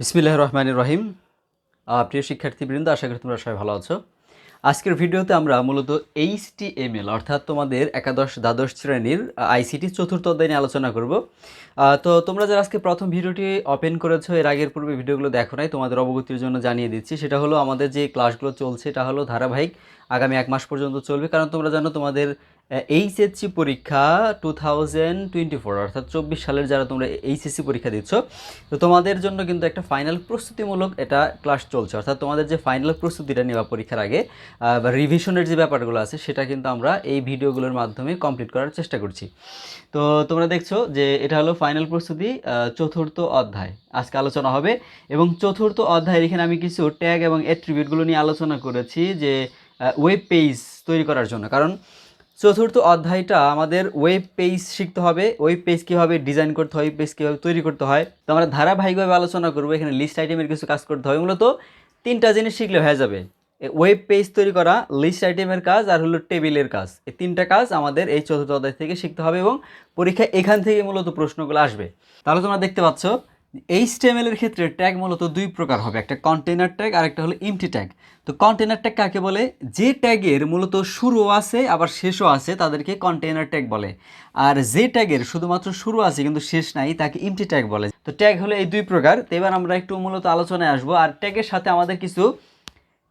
বিসমিল্লাহির রহমানির রহিম। প্রিয় শিক্ষার্থীবৃন্দ, আশা করি তোমরা সবাই ভালো আছো। আজকের ভিডিওতে আমরা মূলত HTML অর্থাৎ তোমাদের একাদশ দ্বাদশ শ্রেণীর আইসিটি চতুর্থ অধ্যায় নিয়ে আলোচনা করব। তো তোমরা যারা আজকে প্রথম ভিডিওটি ওপেন করেছো, এর আগের পূর্বে ভিডিওগুলো দেখো নাই, তোমাদের অবগতির জন্য জানিয়ে দিচ্ছি। সেটা হলো আমাদের যে ক্লাসগুলো চলছে এটা হলো ধারাবাহিক, আগামী 1 মাস পর্যন্ত চলবে। কারণ তোমরা জানো তোমাদের এইচএসসি পরীক্ষা 2024 অর্থাৎ 24 সালের যারা তোমরা এইচএসসি পরীক্ষা দিচ্ছ, তো তোমাদের জন্য কিন্তু একটা ফাইনাল প্রস্তুতিমূলক এটা ক্লাস চলছে। অর্থাৎ তোমাদের যে ফাইনাল প্রস্তুতিটা নেওয়া পরীক্ষার আগে বা রিভিশনের যে ব্যাপারগুলো আছে সেটা কিন্তু আমরা এই ভিডিওগুলোর মাধ্যমে কমপ্লিট করার চেষ্টা করছি। তো তোমরা দেখছো যে এটা হলো ফাইনাল প্রস্তুতি চতুর্থ অধ্যায় আজকে আলোচনা হবে। এবং চতুর্থ অধ্যায়ের এখানে আমি কিছু ট্যাগ এবং অ্যাট্রিবিউটগুলো নিয়ে আলোচনা করেছি যে ওয়েব পেজ তৈরি করার জন্য। কারণ চতুর্থ অধ্যায়টা আমাদের ওয়েব পেজ শিখতে হবে, ওয়েব পেজ কীভাবে ডিজাইন করতে হয়, ওয়েব পেজ কীভাবে তৈরি করতে হয়। তো আমরা ধারাবাহিকভাবে আলোচনা করবো। এখানে লিস্ট আইটেমের কিছু কাজ করতে হবে, মূলত 3টা জিনিস শিখলে হয়ে যাবে। ওয়েব পেজ তৈরি করা, লিস্ট আইটেমের কাজ আর হলো টেবিলের কাজ। এই 3টা কাজ আমাদের এই চতুর্থ অধ্যায় থেকে শিখতে হবে এবং পরীক্ষায় এখান থেকে মূলত প্রশ্নগুলো আসবে। তাহলে তোমরা দেখতে পাচ্ছ HTML এর ক্ষেত্রে ট্যাগ মূলত 2 প্রকার হবে, একটা কন্টেনার ট্যাগ আর একটা হলো এমটি ট্যাগ। তো কন্টেনার ট্যাগ কাকে বলে? যে ট্যাগের মূলত শুরুও আছে আবার শেষও আছে তাদেরকে কন্টেনার ট্যাগ বলে। আর যে ট্যাগের শুধুমাত্র শুরু আছে কিন্তু শেষ নাই তাকে এমটি ট্যাগ বলে। তো ট্যাগ হলো এই 2 প্রকার। তো এবার আমরা একটু মূলত আলোচনায় আসবো। আর ট্যাগের সাথে আমাদের কিছু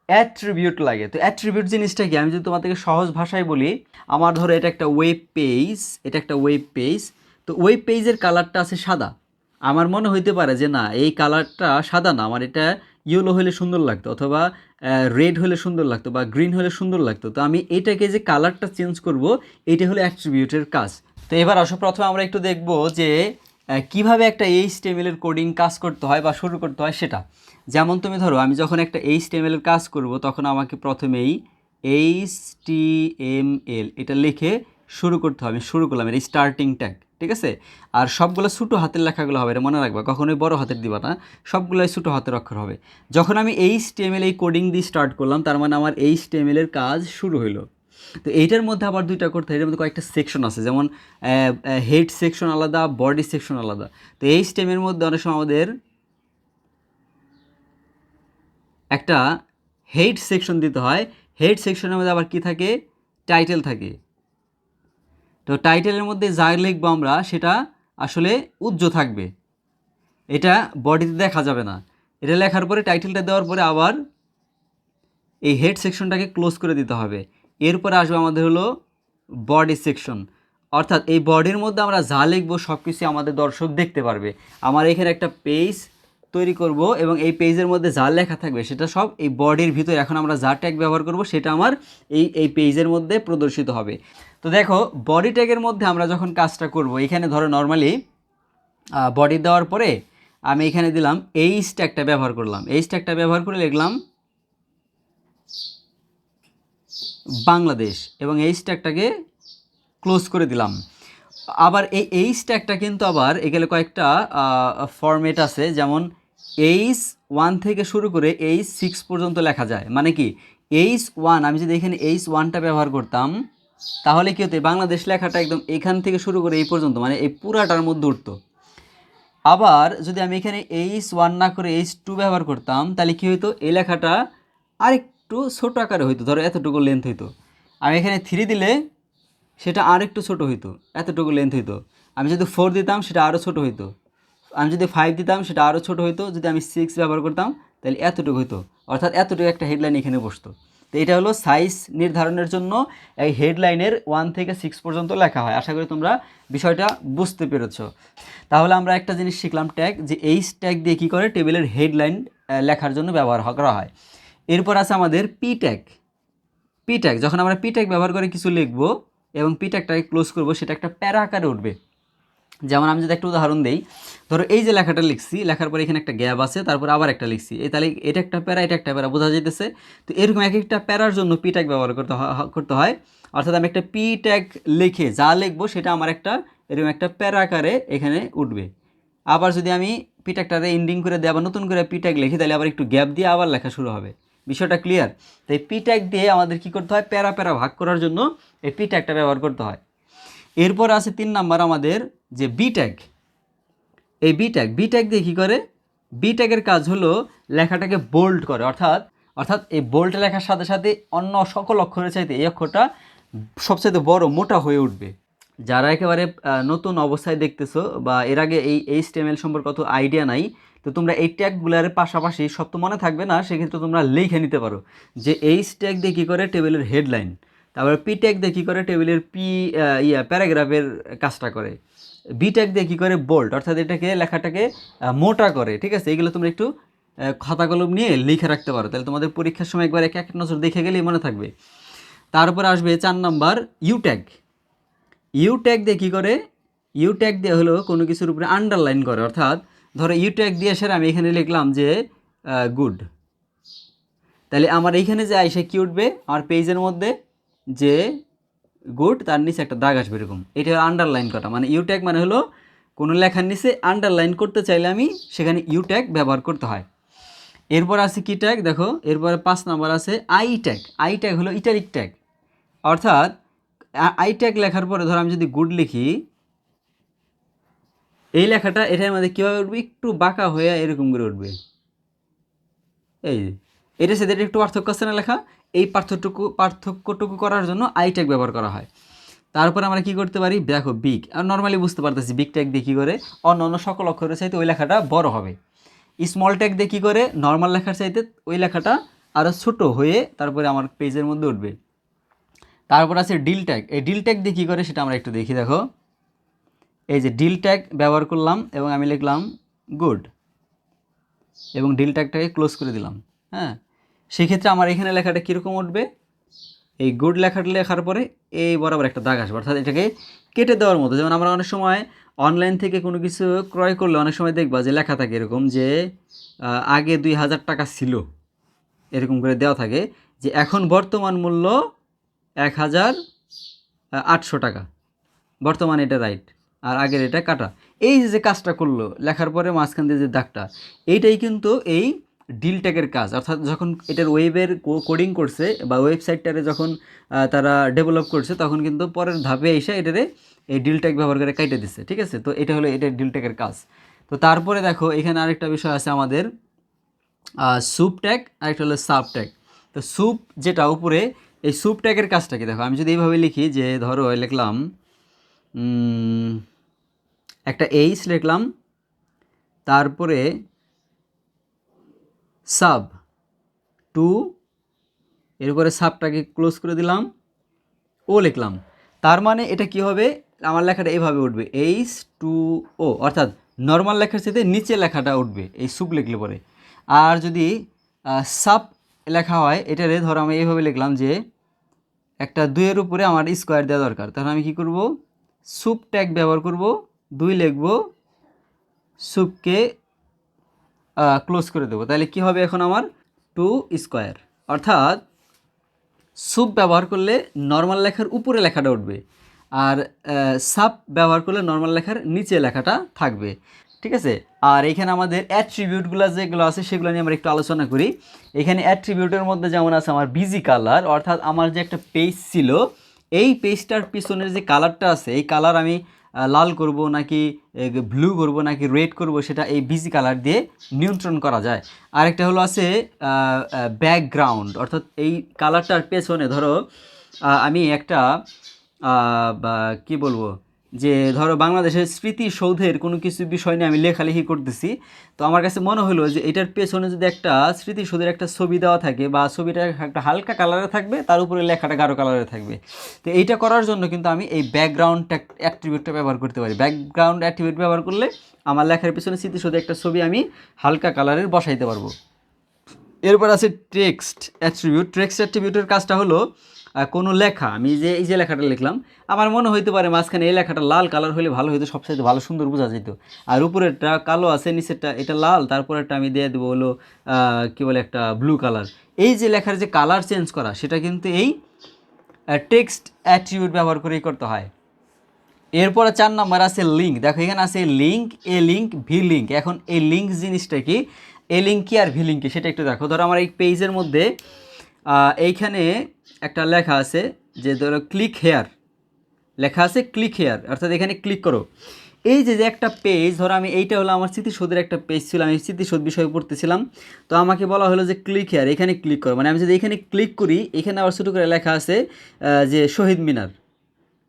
অ্যাট্রিবিউট লাগে। তো অ্যাট্রিবিউট জিনিসটা কি, আমি যদি তোমাদেরকে সহজ ভাষায় বলি, আমার ধরো এটা একটা ওয়েব পেজ, এটা একটা ওয়েব পেজ। তো ওয়েব পেজের কালারটা আছে সাদা। আমার মনে হইতে পারে যে না, এই কালারটা সাদা না, আমার এটা ইয়েলো হলে সুন্দর লাগতো, অথবা রেড হলে সুন্দর লাগতো, বা গ্রিন হলে সুন্দর লাগতো। তো আমি এটাকে যে কালারটা চেঞ্জ করব, এইটা হলো অ্যাট্রিবিউটের কাজ। তো এবার আসো, প্রথমে আমরা একটু দেখব যে কিভাবে একটা HTML এর কোডিং কাজ করতে হয় বা শুরু করতে হয় সেটা। যেমন তুমি ধরো আমি যখন একটা HTML এর কাজ করব, তখন আমাকে প্রথমেই HTML এটা লিখে শুরু করতে হবে। আমি শুরু করলাম, এটা স্টার্টিং ট্যাগ, ঠিক আছে? আর সবগুলো ছোটো হাতের লেখাগুলো হবে, এটা মনে রাখবা, কখনোই বড় হাতের দিবা না, সবগুলোই ছোটো হাতের অক্ষর হবে। যখন আমি HTML এই কোডিং দিয়ে স্টার্ট করলাম, তার মানে আমার HTML এর কাজ শুরু হইলো। তো এইটার মধ্যে আবার 2টা করতে হয়, এটার মধ্যে কয়েকটা সেকশন আছে, যেমন হেড সেকশন আলাদা, বডি সেকশন আলাদা। তো HTML এর মধ্যে অনেক সময় আমাদের একটা হেড সেকশন দিতে হয়। হেড সেকশনের মধ্যে আবার কি থাকে? টাইটেল থাকে। তো টাইটেলের মধ্যে যা লিখবো আমরা সেটা আসলে উজ্জ্ব থাকবে, এটা বডিতে দেখা যাবে না। এটা লেখার পরে টাইটেলটা দেওয়ার পরে আবার এই হেড সেকশনটাকে ক্লোজ করে দিতে হবে। এরপরে আসবে আমাদের হলো বডি সেকশন, অর্থাৎ এই বডির মধ্যে আমরা যা লিখবো সব কিছু আমাদের দর্শক দেখতে পারবে। আমার এখানে একটা পেজ তৈরি করব এবং এই পেজের মধ্যে যা লেখা থাকবে সেটা সব এই বডির ভিতরে, এখন আমরা যা ট্যাগ ব্যবহার করব সেটা আমার এই পেজের মধ্যে প্রদর্শিত হবে। তো দেখো, বডি ট্যাগের মধ্যে আমরা যখন কাজটা করব, এখানে ধরো নর্মালি বডি দেওয়ার পরে আমি এখানে দিলাম এইচ ট্যাগটা ব্যবহার করলাম। এইচ ট্যাগটা ব্যবহার করে লিখলাম বাংলাদেশ এবং এইচ ট্যাগটাকে ক্লোজ করে দিলাম। আবার এই এইচ ট্যাগটা কিন্তু আবার এখানে কয়েকটা ফরম্যাট আছে, যেমন H1 থেকে শুরু করে H6 পর্যন্ত লেখা যায়। মানে কি, H1 আমি যদি এখানে H1টা ব্যবহার করতাম, তাহলে কি হতো? বাংলাদেশ লেখাটা একদম এখান থেকে শুরু করে এই পর্যন্ত, মানে এই পুরাটার মধ্যে উঠতো। আবার যদি আমি এখানে H1 না করে H2 ব্যবহার করতাম, তাহলে কি হইতো? এই লেখাটা আরেকটু ছোট আকারে হইতো, ধরো এতটুকু লেন্থ হইতো। আমি এখানে 3 দিলে সেটা আর একটু ছোটো হইতো, এতটুকু লেন্থ হইতো। আমি যদি 4 দিতাম সেটা আরও ছোটো হইতো। আমি যদি 5 দিতাম সেটা আরও ছোটো হইতো। যদি আমি 6 ব্যবহার করতাম তাহলে এতটুকু হইতো, অর্থাৎ এতটুকু একটা হেডলাইন এখানে বসতো। তো এটা হলো সাইজ নির্ধারণের জন্য এই হেডলাইনের 1 থেকে 6 পর্যন্ত লেখা হয়। আশা করি তোমরা বিষয়টা বুঝতে পেরেছো। তাহলে আমরা একটা জিনিস শিখলাম, ট্যাগ, যে এইচ ট্যাগ দিয়ে কী করে টেবিলের হেডলাইন লেখার জন্য ব্যবহার করা হয়। এরপর আছে আমাদের পি ট্যাগ। পি ট্যাগ, যখন আমরা পি ট্যাগ ব্যবহার করে কিছু লিখবো এবং পি ট্যাগটাকে ক্লোজ করবো, সেটা একটা প্যারা আকারে উঠবে। যেমন আমি যদি একটা উদাহরণ দিই, ধরো এই যে লেখাটা লিখছি, লেখার পরে এখানে একটা গ্যাপ আছে, তারপর আবার একটা লিখছি, এই তাহলে এটা একটা প্যারা, এটা একটা প্যারা, বোঝা যেতেছে? তো এরকম এক একটা প্যারার জন্য পি ট্যাগ ব্যবহার করতে হয়। অর্থাৎ আমি একটা পি ট্যাগ লিখে যা লিখবো সেটা আমার একটা এরকম একটা প্যারা আকারে এখানে উঠবে। আবার যদি আমি পি ট্যাগটারে এন্ডিং করে দিই, আবার নতুন করে পি ট্যাগ লিখি, তাহলে আবার একটু গ্যাপ দিয়ে আবার লেখা শুরু হবে। বিষয়টা ক্লিয়ার? তো এই পি ট্যাগ দিয়ে আমাদের কী করতে হয়? প্যারা প্যারা ভাগ করার জন্য এই পি ট্যাগটা ব্যবহার করতে হয়। এরপর আছে 3 নাম্বার আমাদের যে বি ট্যাগ। এই বি ট্যাগ দিয়ে কী করে? বি ট্যাগের কাজ হলো লেখাটাকে বোল্ড করে, অর্থাৎ অর্থাৎ এই বোল্ড লেখার সাথে সাথে অন্য সকল অক্ষরের চাইতে এই অক্ষরটা সবচাইতে বড় মোটা হয়ে উঠবে। যারা একেবারে নতুন অবস্থায় দেখতেছো বা এর আগে এই HTML সম্পর্কে অত আইডিয়া নাই, তো তোমরা এই ট্যাগগুলোর পাশাপাশি সব তো মনে থাকবে না, সেক্ষেত্রে তোমরা লিখে নিতে পারো যে এইচ ট্যাগ দিয়ে কী করে টেবিলের হেডলাইন, তারপরে পি ট্যাগ দিয়ে কী করে টেবিলের প্যারাগ্রাফের কাজটা করে, বি ট্যাগ দিয়ে কী করে বোল্ড, অর্থাৎ এটাকে লেখাটাকে মোটা করে। ঠিক আছে, এগুলো তোমরা একটু খাতা কলম নিয়ে লিখে রাখতে পারো, তাহলে তোমাদের পরীক্ষার সময় একবার এক নজর দেখে গেলেই মনে থাকবে। তারপর আসবে 4 number U tag. U tag দিয়ে কী করে, ইউ ট্যাগ দিয়ে হলো কোনো কিছুর উপরে আন্ডারলাইন করে, অর্থাৎ ধরো ইউ ট্যাগ দিয়ে সেরে আমি এখানে লিখলাম যে গুড, তাহলে আমার এইখানে যে আইসে কি উঠবে আমার পেজের মধ্যে যে গুড, তার নিচে একটা দাগ আসবে এরকম, এটা আন্ডারলাইন করা, মানে ইউ ট্যাগ মানে হলো কোনো লেখার নিচে আন্ডারলাইন করতে চাইলে আমি সেখানে ইউ ট্যাগ ব্যবহার করতে হয়। এরপর আছে কি ট্যাগ, দেখো এরপরে 5 নাম্বার আছে আই ট্যাগ। আই ট্যাগ হলো ইটালিক ট্যাগ, অর্থাৎ আই ট্যাগ লেখার পরে ধরো আমি যদি গুড লিখি, এই লেখাটা এটার মধ্যে কীভাবে উঠবে, একটু বাঁকা হয়ে এরকম করে উঠবে। এই যে এটার সাথে একটু পার্থক্য আছে না লেখা, এই পার্থক্যটুকু করার জন্য আই ট্যাগ ব্যবহার করা হয়। তারপর আমরা কি করতে পারি, দেখো বিগ, আর নর্মালি বুঝতে পারতেছি বিগ ট্যাগ দিয়ে কী করে অন্য সকল অক্ষরের চাইতে ওই লেখাটা বড় হবে। স্মল ট্যাগ দিয়ে কী করে নর্মাল লেখার চাইতে ওই লেখাটা আরও ছোটো হয়ে তারপরে আমার পেজের মধ্যে উঠবে। তারপর আছে ডিল ট্যাগ। এই ডিল ট্যাগ দিয়ে কী করে সেটা আমরা একটু দেখি। দেখো এই যে ডিল ট্যাগ ব্যবহার করলাম এবং আমি লিখলাম গুড এবং ডিল ট্যাগটাকে ক্লোজ করে দিলাম। হ্যাঁ, সেক্ষেত্রে আমার এখানে লেখাটা কীরকম উঠবে, এই গুড লেখাটা লেখার পরে এই বরাবর একটা দাগ আসবে, অর্থাৎ এটাকে কেটে দেওয়ার মতো। যেমন আমরা অনেক সময় অনলাইন থেকে কোনো কিছু ক্রয় করলে অনেক সময় দেখবা যে লেখা থাকে এরকম যে আগে 2000 টাকা ছিল, এরকম করে দেওয়া থাকে যে এখন বর্তমান মূল্য 1800 টাকা, বর্তমানে এটা রাইট আর আগের এটা কাটা। এই যে কাজটা করলো লেখার পরে মাঝখান দিয়ে যে দাগটা, এইটাই কিন্তু এই ডিল ট্যাগের কাজ। অর্থাৎ যখন এটার ওয়েবের কোডিং করছে বা ওয়েবসাইটটারে যখন তারা ডেভেলপ করছে, তখন কিন্তু পরের ধাপে এসে এটারে এই ডিল ট্যাগ ব্যবহার করে কাইটে দিচ্ছে। ঠিক আছে, তো এটা হলো এটার ডিল ট্যাগের কাজ। তো তারপরে দেখো এখানে আরেকটা বিষয় আছে আমাদের সুপ ট্যাগ, আরেকটা হলো সাব ট্যাগ। তো সুপ যেটা উপরে, এই সুপ ট্যাগের কাজটা কি, দেখো আমি যদি এইভাবে লিখি যে ধরো লিখলাম একটা এইচ লিখলাম, তারপরে সাব টু, এরপরে সাবটাকে ক্লোজ করে দিলাম, ও লিখলাম, তার মানে এটা কি হবে, আমার লেখাটা এইভাবে উঠবে H2O, অর্থাৎ নর্মাল লেখার সাথে নিচে লেখাটা উঠবে এই সুপ লিখলে পরে। আর যদি সাব লেখা হয়, এটারে ধরো আমি এইভাবে লিখলাম যে একটা 2-এর উপরে আমার স্কোয়ার দেওয়া দরকার, তাহলে আমি কি করব, সুপ ট্যাগ ব্যবহার করব, 2 লিখব, সুপকে ক্লোজ করে দেবো, তাহলে কি হবে এখন আমার 2 স্কোয়ার। অর্থাৎ সুপ ব্যবহার করলে নর্মাল লেখার উপরে লেখাটা উঠবে, আর সাব ব্যবহার করলে নর্মাল লেখার নিচে লেখাটা থাকবে। ঠিক আছে, আর এখানে আমাদের অ্যাট্রিবিউটগুলো যেগুলো আছে সেগুলো নিয়ে আমরা একটু আলোচনা করি। এখানে অ্যাট্রিবিউটের মধ্যে যেমন আছে আমার বিজি কালার, অর্থাৎ আমার যে একটা পেজ ছিল, এই পেজটার পিছনের যে কালারটা আছে, এই কালার আমি লাল করব নাকি ব্লু করব নাকি রেড করব, সেটা এই বিজি কালার দিয়ে নিয়ন্ত্রণ করা যায়। আরেকটা হলো আছে ব্যাকগ্রাউন্ড, অর্থাৎ এই কালারটার পেছনে ধরো আমি একটা কি বলবো, যে ধরো বাংলাদেশের স্মৃতিসৌধের কোনো কিছু বিষয় নিয়ে আমি লেখালেখি করতেছি, তো আমার কাছে মনে হলো যে এটার পেছনে যদি একটা স্মৃতিসৌধের একটা ছবি দেওয়া থাকে বা ছবিটা একটা হালকা কালারে থাকবে, তার উপরে লেখাটা গাঢ় কালারে থাকবে, তো এইটা করার জন্য কিন্তু আমি এই ব্যাকগ্রাউন্ড অ্যাট্রিবিউটটা ব্যবহার করতে পারি। ব্যাকগ্রাউন্ড অ্যাট্রিবিউট ব্যবহার করলে আমার লেখার পেছনে স্মৃতিসৌধের একটা ছবি আমি হালকা কালারের বসাইতে পারবো। এরপর আছে টেক্সট অ্যাট্রিবিউট। টেক্সট অ্যাট্রিবিউটের কাজটা হলো কোনো লেখা, আমি যে এই যে লেখাটা লিখলাম, আমার মনে হইতে পারে মাঝখানে এই লেখাটা লাল কালার হলে ভালো হইতো, সবসাথে ভালো সুন্দর বোঝা যেত, আর উপরেরটা কালো আছে, নিচেরটা এটা লাল, তারপরেরটা আমি দিয়ে দেবো হলো কী বলে একটা ব্লু কালার। এই যে লেখার যে কালার চেঞ্জ করা, সেটা কিন্তু এই টেক্সট অ্যাট্রিবিউট ব্যবহার করেই করতে হয়। এরপরে 4 নাম্বার আছে লিঙ্ক। দেখো এখানে আছে লিঙ্ক, এ লিঙ্ক, ভি লিঙ্ক। এখন এই লিঙ্ক জিনিসটা কি, এ লিঙ্ক কি আর ভি লিঙ্ক কি সেটা একটু দেখো। ধরো আমার এই পেজের মধ্যে এইখানে একটা লেখা আছে যে ধরো ক্লিক হেয়ার লেখা আছে, ক্লিক হেয়ার অর্থাৎ এখানে ক্লিক করো। এই যে যে একটা পেজ, ধরো আমি এইটা হলো আমার স্মৃতিসৌধের একটা পেজ ছিল, আমি স্মৃতিসৌধ বিষয়ে পড়তেছিলাম। তো আমাকে বলা হলো যে ক্লিক হেয়ার, এখানে ক্লিক করো। মানে আমি যদি এখানে ক্লিক করি, এখানে আবার ছোটো করে লেখা আছে যে শহীদ মিনার।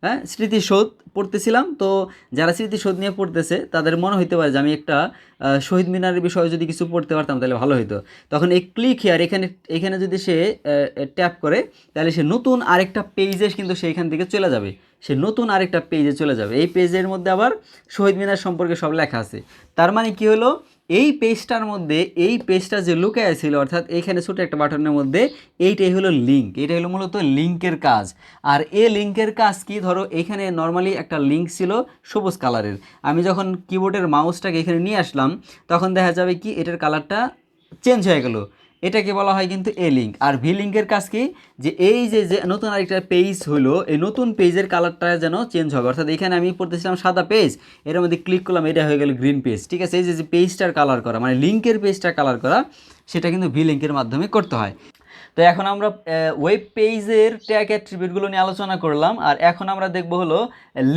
হ্যাঁ, স্মৃতিসৌধ পড়তেছিলাম। তো যারা স্মৃতিসৌধ নিয়ে পড়তেছে তাদের মনে হইতে পারে যে আমি একটা শহীদ মিনারের বিষয়ে যদি কিছু পড়তে পারতাম তাহলে ভালো হতো। তখন এই ক্লিক হেয়ার, এখানে এখানে যদি সে ট্যাপ করে, তাহলে সে নতুন আরেকটা পেজে কিন্তু সে এখান থেকে চলে যাবে, সে নতুন আরেকটা পেজে চলে যাবে। এই পেজের মধ্যে আবার শহীদ মিনার সম্পর্কে সব লেখা আছে। তার মানে কি হলো, এই পেজটার মধ্যে এই পেজটা যে লুকায় ছিল, অর্থাৎ এইখানে ছোটো একটা বাটনের মধ্যে, এইটাই হলো লিঙ্ক। এটা হলো মূলত লিঙ্কের কাজ। আর এই লিঙ্কের কাজ কি, ধরো এখানে নর্মালি একটা লিঙ্ক ছিল সবুজ কালারের, আমি যখন কিবোর্ডের মাউসটাকে এখানে নিয়ে আসলাম তখন দেখা যাবে কি এটার কালারটা চেঞ্জ হয়ে গেল। এটাকে বলা হয় কিন্তু এ লিঙ্ক। আর ভি লিঙ্কের কাজ কি, যে এই যে যে নতুন আরেকটা পেজ হলো, এই নতুন পেজের কালারটা যেন চেঞ্জ হবে। অর্থাৎ এখানে আমি পড়তেছিলাম সাদা পেজ, এর মধ্যে ক্লিক করলাম, এটা হয়ে গেল গ্রিন পেজ। ঠিক আছে, এই যে যে পেজটার কালার করা, মানে লিঙ্কের পেজটা কালার করা, সেটা কিন্তু ভি লিঙ্কের মাধ্যমে করতে হয়। তো এখন আমরা ওয়েব পেজের ট্যাগ অ্যাট্রিবিউটগুলো নিয়ে আলোচনা করলাম। আর এখন আমরা দেখব হলো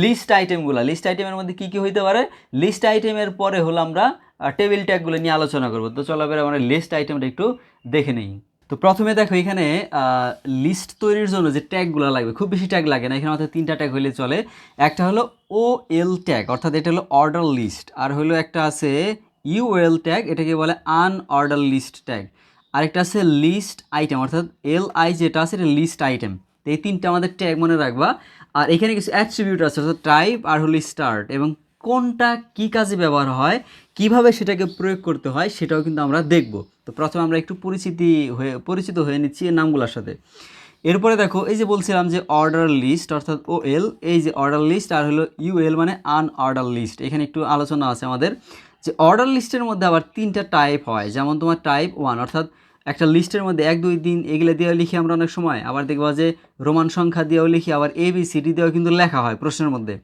লিস্ট আইটেমগুলো। লিস্ট আইটেমের মধ্যে কী কী হইতে পারে, লিস্ট আইটেমের পরে হলো আমরা টেবিল ট্যাগগুলো নিয়ে আলোচনা করব। তো চলো এবার আমরা লিস্ট আইটেমটা একটু দেখে নিই। তো প্রথমে দেখো এখানে লিস্ট তৈরির জন্য যে ট্যাগগুলো লাগবে, খুব বেশি ট্যাগ লাগে না, এখানে মাত্র 3টা ট্যাগ হলে চলে। একটা হলো ও এল ট্যাগ, অর্থাৎ এটা হলো অর্ডার লিস্ট। আর হলো একটা আছে ইউএল ট্যাগ, এটাকে বলে আনঅর্ডার লিস্ট ট্যাগ। আরেকটা আছে লিস্ট আইটেম, অর্থাৎ LI যেটা আছে এটা লিস্ট আইটেম। তো এই 3টা আমাদের ট্যাগ মনে রাখবা। আর এখানে কিছু অ্যাট্রিবিউট আছে, অর্থাৎ টাইপ আর হলো স্টার্ট, এবং কোনটা কী কাজে ব্যবহার হয়, কিভাবে সেটাকে প্রয়োগ করতে হয় সেটাও কিন্তু আমরা দেখব। তো প্রথমে আমরা একটু পরিচিত হয়ে নিচ্ছি এই নামগুলোর সাথে। এরপরে দেখো এই যে বলছিলাম যে অর্ডার লিস্ট, অর্থাৎ OL, এই যে অর্ডার লিস্ট, আর হলো UL মানে আনঅর্ডার লিস্ট। এখানে একটু আলোচনা আছে আমাদের, যে অর্ডার লিস্টের মধ্যে আবার 3টা টাইপ হয়। যেমন তোমার টাইপ 1, অর্থাৎ একটা লিস্টের মধ্যে 1 2 3 এগুলো দিয়ে লিখি আমরা অনেক সময়, আবার দেখবা যে রোমান সংখ্যা দিয়েও লিখি, আবার ABCD দিয়েও কিন্তু লেখা হয় প্রশ্নের মধ্যে।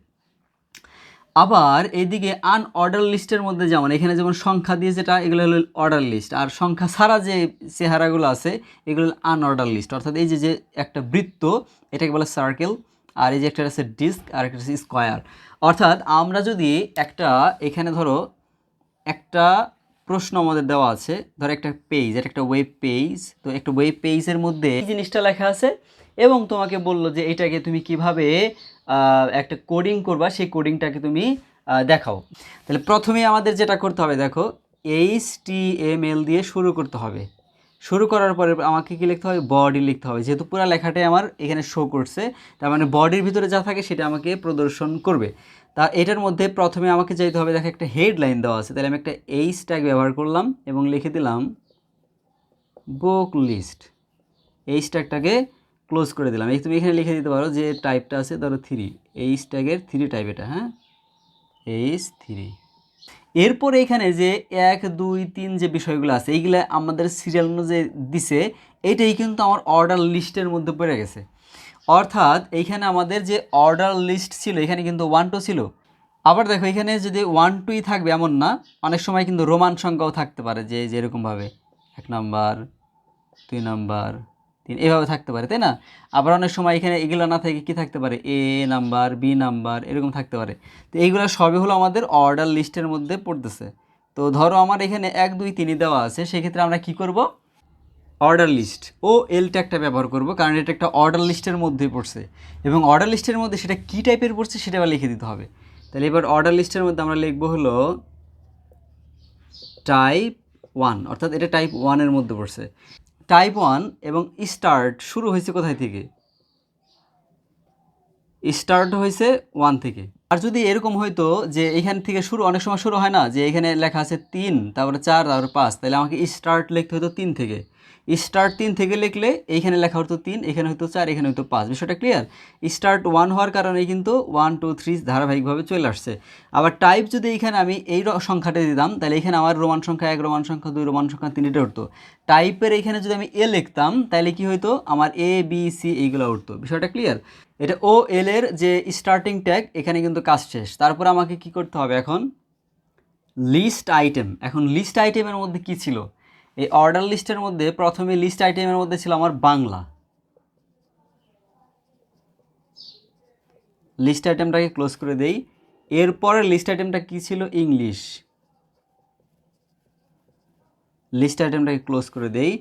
আবার এইদিকে আনঅর্ডার লিস্টের মধ্যে যেমন এখানে যেমন সংখ্যা দিয়ে যেটা, এগুলো হলো অর্ডার লিস্ট। আর সংখ্যা ছাড়া যে চেহারাগুলো আছে এগুলো আনঅর্ডার লিস্ট। অর্থাৎ এই যে যে একটা বৃত্ত, এটাকে বলে সার্কেল। আর এই যে একটা আছে ডিস্ক, আর একটা আছে স্কোয়ার। অর্থাৎ আমরা যদি একটা, এখানে ধরো একটা প্রশ্ন আমাদের দেওয়া আছে, ধরো একটা পেজ, এটা একটা ওয়েব পেজ। তো একটা ওয়েব পেজের মধ্যে এই জিনিসটা লেখা আছে, এবং তোমাকে বললো যে এটাকে তুমি কিভাবে একটা কোডিং করবা, সেই কোডিংটাকে তুমি দেখাও। তাহলে প্রথমে আমাদের যেটা করতে হবে, দেখো HTML দিয়ে শুরু করতে হবে। শুরু করার পরে আমাকে কি লিখতে হবে, বডি লিখতে হবে। যেহেতু পুরো লেখাটাই আমার এখানে শো করছে, তার মানে বডির ভিতরে যা থাকে সেটা আমাকে প্রদর্শন করবে। তা এটার মধ্যে প্রথমে আমাকে যেতে হবে, দেখো একটা হেডলাইন দেওয়া আছে, তাহলে আমি একটা এইচ ট্যাগ ব্যবহার করলাম এবং লিখে দিলাম বুক লিস্ট। এইচ ট্যাগটাকে ক্লোজ করে দিলাম। এই তুমি এখানে লিখে দিতে পারো যে টাইপটা আছে ধরো 3, এইচ ট্যাগের 3 টাইপ এটা, হ্যাঁ, H3। এরপর এখানে যে 1 2 3 যে বিষয়গুলো আছে, এইগুলো আমাদের সিরিয়াল অনুযায়ী দিছে, এইটাই কিন্তু আমার অর্ডার লিস্টের মধ্যে পড়ে গেছে। অর্থাৎ এইখানে আমাদের যে অর্ডার লিস্ট ছিল, এখানে কিন্তু 1 2 ছিল। আবার দেখো এখানে যদি 1 2ই থাকবে এমন না, অনেক সময় কিন্তু রোমান সংখ্যাও থাকতে পারে, যে যেরকমভাবে 1 নাম্বার 2 নাম্বার 3 এভাবে থাকতে পারে, তাই না? আবার অনেক সময় এখানে এগুলো না থেকে কি থাকতে পারে, A নাম্বার, B নাম্বার, এরকম থাকতে পারে। তো এইগুলো সবই হলো আমাদের অর্ডার লিস্টের মধ্যে পড়তেছে। তো ধরো আমার এখানে 1 2 3 দেওয়া আছে, সেক্ষেত্রে আমরা কি করব, অর্ডার লিস্ট OL ট্যাগটা ব্যবহার করব, কারণ এটা একটা অর্ডার লিস্টের মধ্যেই পড়ছে, এবং অর্ডার লিস্টের মধ্যে সেটা কী টাইপের পড়ছে সেটা আবার লিখে দিতে হবে। তাহলে এবার অর্ডার লিস্টের মধ্যে আমরা লিখবো হলো টাইপ 1, অর্থাৎ এটা টাইপ 1-এর মধ্যে পড়ছে। টাইপ 1 এবং স্টার্ট শুরু হয়েছে কোথায় থেকে, স্টার্ট হয়েছে 1 থেকে। আর যদি এরকম হইতো যে এখান থেকে শুরু, অনেক সময় শুরু হয় না, যে এখানে লেখা আছে 3, তারপরে 4, তারপরে 5, তাহলে আমাকে স্টার্ট লিখতে হতো 3 থেকে। স্টার্ট 3 থেকে লিখলে এইখানে লেখা হতো 3, এখানে হতো 4, এখানে হতো 5। বিষয়টা ক্লিয়ার? স্টার্ট 1 হওয়ার কারণে কিন্তু 1 2 3 ধারাবাহিকভাবে চলে আসছে। আবার টাইপ যদি এইখানে আমি এই সংখ্যাটা দিতাম, তাহলে এখানে আমার রোমান সংখ্যা 1, রোমান সংখ্যা 2, রোমান সংখ্যা 3 এটা উঠতো। টাইপের এখানে যদি আমি এ লিখতাম, তাহলে কি হইতো, আমার ABC এইগুলো উঠতো। বিষয়টা ক্লিয়ার? এটা OL এর যে স্টার্টিং ট্যাগ, এখানে কিন্তু কাজ শেষ। তারপর আমাকে কি করতে হবে এখন, লিস্ট আইটেম। এখন লিস্ট আইটেমের মধ্যে কি ছিল, এই অর্ডার লিস্টের মধ্যে প্রথমে লিস্ট আইটেমের মধ্যে ছিল আমার বাংলা। লিস্ট আইটেমটাকে ক্লোজ করে দেই। এরপরের লিস্ট আইটেমটা কী ছিল? ইংলিশ। লিস্ট আইটেমটাকে ক্লোজ করে দেই।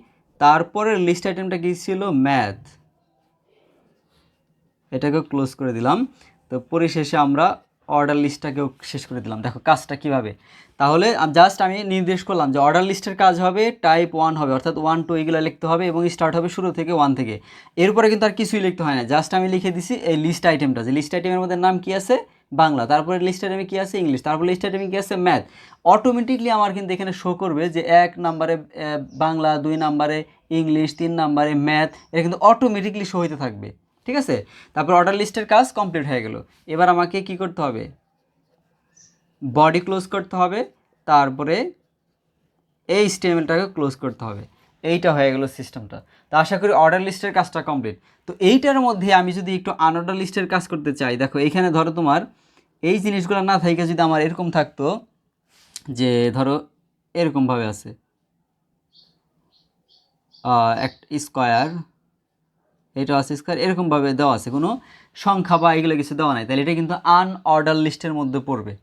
তারপরের লিস্ট আইটেমটা কী ছিল? ম্যাথ। এটাকেও ক্লোজ করে দিলাম। তো পরিশেষে আমরা অর্ডার লিস্টটাকেও শেষ করে দিলাম। দেখো কাজটা কীভাবে, তাহলে জাস্ট আমি নির্দেশ করলাম যে অর্ডার লিস্টের কাজ হবে টাইপ 1 হবে, অর্থাৎ 1 2 এগুলো লিখতে হবে এবং স্টার্ট হবে শুরু থেকে 1 থেকে। এরপরে কিন্তু আর কিছুই লিখতে হয় না, জাস্ট আমি লিখে দিছি এই লিস্ট আইটেমটা, যে লিস্ট আইটেমের মধ্যে নাম কী আছে? বাংলা। তারপরে লিস্ট আইটেমে কী আছে? ইংলিশ। তারপরে লিস্ট আইটেমে কী আছে? ম্যাথ। অটোমেটিকলি আমার কিন্তু এখানে শো করবে যে 1 নম্বরে বাংলা, 2 নম্বরে ইংলিশ, 3 নম্বরে ম্যাথ। এটা কিন্তু অটোমেটিকলি শো হইতে থাকবে। ঠিক আছে, তারপর অর্ডার লিস্টের কাজ কমপ্লিট হয়ে গেল। এবার আমাকে কি করতে হবে? বডি ক্লোজ করতে হবে, তারপরে এই HTML-টাকে ক্লোজ করতে হবে। এইটা হয়ে গেল সিস্টেমটা। তো আশা করি অর্ডার লিস্টের কাজটা কমপ্লিট। তো এইটার মধ্যে আমি যদি একটু আনঅর্ডার লিস্টের কাজ করতে চাই, দেখো এইখানে ধরো তোমার এই জিনিসগুলো না থাকে, যদি আমার এরকম থাকতো যে ধরো এরকমভাবে আছে একটা স্কোয়ার, এটা আছে স্কোয়ার, এরকমভাবে দেওয়া আছে, কোনো সংখ্যা বা এগুলো কিছু দেওয়া নাই, তাহলে এটা কিন্তু আনঅর্ডার লিস্টের মধ্যে পড়বে।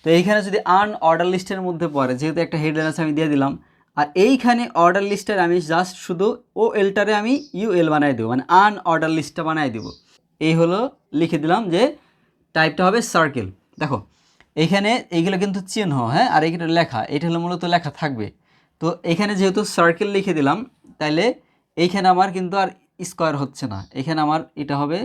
তো এইখানে যদি আনঅর্ডার লিস্টের মধ্যে পড়ে, যেহেতু একটা হেডলাইন আছে আমি দিয়ে দিলাম, আর এইখানে অর্ডার লিস্টের আমি জাস্ট শুধু এলটারে আমি UL বানাই দেবো, মানে আনঅর্ডার লিস্টটা বানাই দেবো। এই হলো লিখে দিলাম যে টাইপটা হবে সার্কেল। দেখো এইখানে এইগুলো কিন্তু চিহ্ন, হ্যাঁ, আর এইখানে লেখা, এটা হলো মূলত লেখা থাকবে। তো এখানে যেহেতু সার্কেল লিখে দিলাম, তাইলে এইখানে আমার কিন্তু আর স্কোয়ার হচ্ছে না, এখানে আমার এটা হবে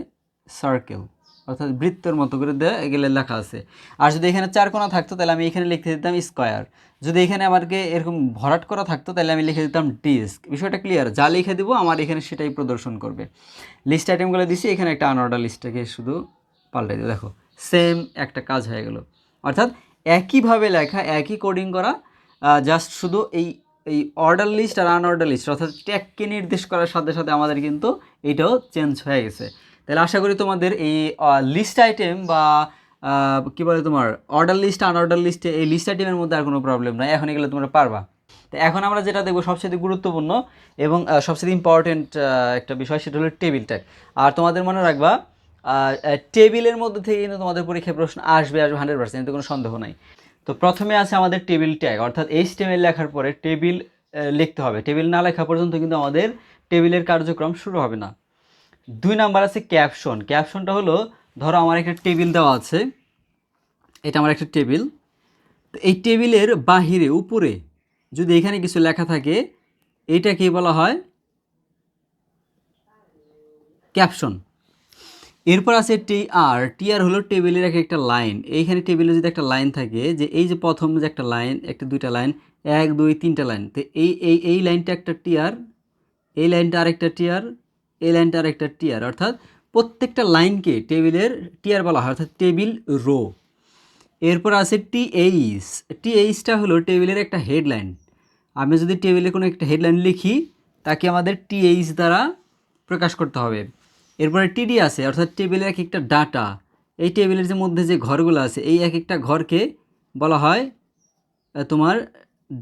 সার্কেল, অর্থাৎ বৃত্তের মতো করে দেওয়া এগুলো লেখা আছে। আর যদি এখানে 4 কোণা থাকতো তাহলে আমি এখানে লিখে দিতাম স্কোয়ার। যদি এখানে আমাকে এরকম ভরাট করা থাকতো তাহলে আমি লিখে দিতাম ডিস্ক। বিষয়টা ক্লিয়ার? যা লিখে দিব আমার এখানে সেটাই প্রদর্শন করবে। লিস্ট আইটেমগুলো দিছি, এখানে একটা আনঅর্ডার লিস্টটাকে শুধু পাল্টাই দিও। দেখো সেম একটা কাজ হয়ে গেল, অর্থাৎ একইভাবে লেখা, একই কোডিং করা, জাস্ট শুধু এই এই অর্ডার লিস্ট আর আনঅর্ডার লিস্ট, অর্থাৎ ট্যাগকে নির্দেশ করার সাথে সাথে আমাদের কিন্তু এটাও চেঞ্জ হয়ে গেছে। তাহলে আশা করি তোমাদের এই লিস্ট আইটেম বা কী বলে তোমার অর্ডার লিস্ট আনঅর্ডার লিস্টে এই লিস্ট আইটেমের মধ্যে আর কোনো প্রবলেম নাই, এখন এগুলো তোমরা পারবা। তো এখন আমরা যেটা দেখবো সবচেয়ে গুরুত্বপূর্ণ এবং সবচেয়ে ইম্পর্টেন্ট একটা বিষয়, সেটা হলো টেবিল ট্যাগ। আর তোমাদের মনে রাখবা টেবিলের মধ্যে থেকে কিন্তু তোমাদের পরীক্ষায় প্রশ্ন আসবে 100%, এতে কোনো সন্দেহ নাই। তো প্রথমে আছে আমাদের টেবিল ট্যাগ, অর্থাৎ HTML লেখার পরে টেবিল লিখতে হবে। টেবিল না লেখা পর্যন্ত কিন্তু আমাদের টেবিলের কার্যক্রম শুরু হবে না। 2 নাম্বার আছে ক্যাপশন। ক্যাপশনটা হলো, ধরো আমার একটা টেবিল দেওয়া আছে, এটা আমার একটা টেবিল, তো এই টেবিলের বাহিরে উপরে যদি এখানে কিছু লেখা থাকে, এইটাকে বলা হয় ক্যাপশন। এরপর আছে টিআর হলো টেবিলের একটা লাইন। এইখানে টেবিলে যদি একটা লাইন থাকে, যে এই যে প্রথম যে একটা লাইন, একটা দুইটা লাইন, 1 2 3টা লাইন, তো এই লাইনটা একটা টিআর, এই লাইনটা আরেকটা টিআর, এই লাইনটা আরেকটা টিআর, অর্থাৎ প্রত্যেকটা লাইনকে টেবিলের টিআর বলা হয়, অর্থাৎ টেবিল রো। এরপর আছে টিএইচটা হলো টেবিলের একটা হেডলাইন। আমি যদি টেবিলে কোনো একটা হেডলাইন লিখি, তাকে আমাদের টিএইচ দ্বারা প্রকাশ করতে হবে। এরপরে টিডি আছে, অর্থাৎ টেবিলের এক একটা ডাটা। এই টেবিলের যে মধ্যে যে ঘরগুলো আছে, এই এক একটা ঘরকে বলা হয় তোমার